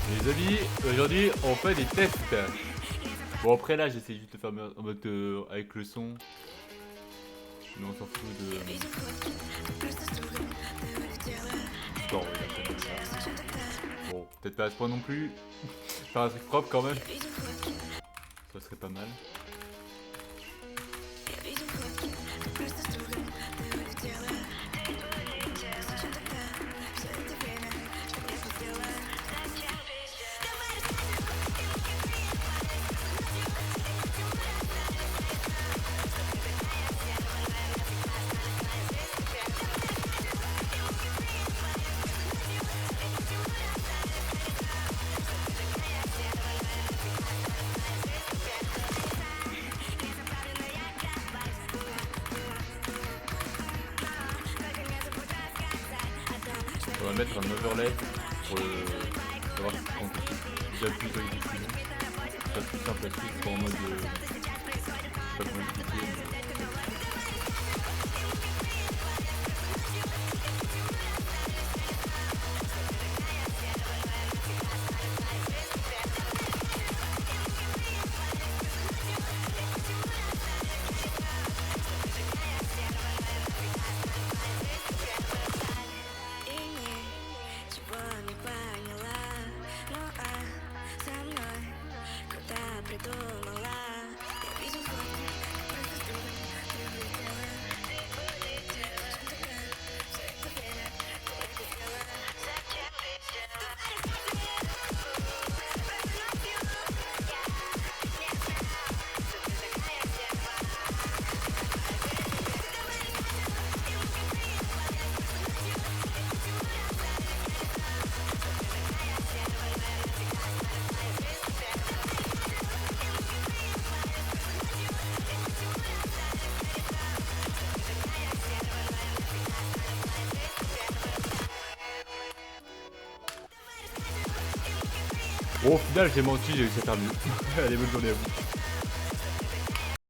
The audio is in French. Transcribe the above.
Les amis, aujourd'hui on fait des tests. Bon après là j'essaie juste de faire en mode avec le son. Sinon on s'en fout de... Bon, bon peut-être pas à ce point non plus. Faire un truc propre quand même. Ça serait pas mal. On va mettre un overlay pour savoir si on peut j'appuie sur les décisions. Ça c'est plus simple à suivre pour en mode je sais pas comment expliquer mais... Bon, au final j'ai menti, j'ai réussi à faire mieux. Allez, bonne journée à vous.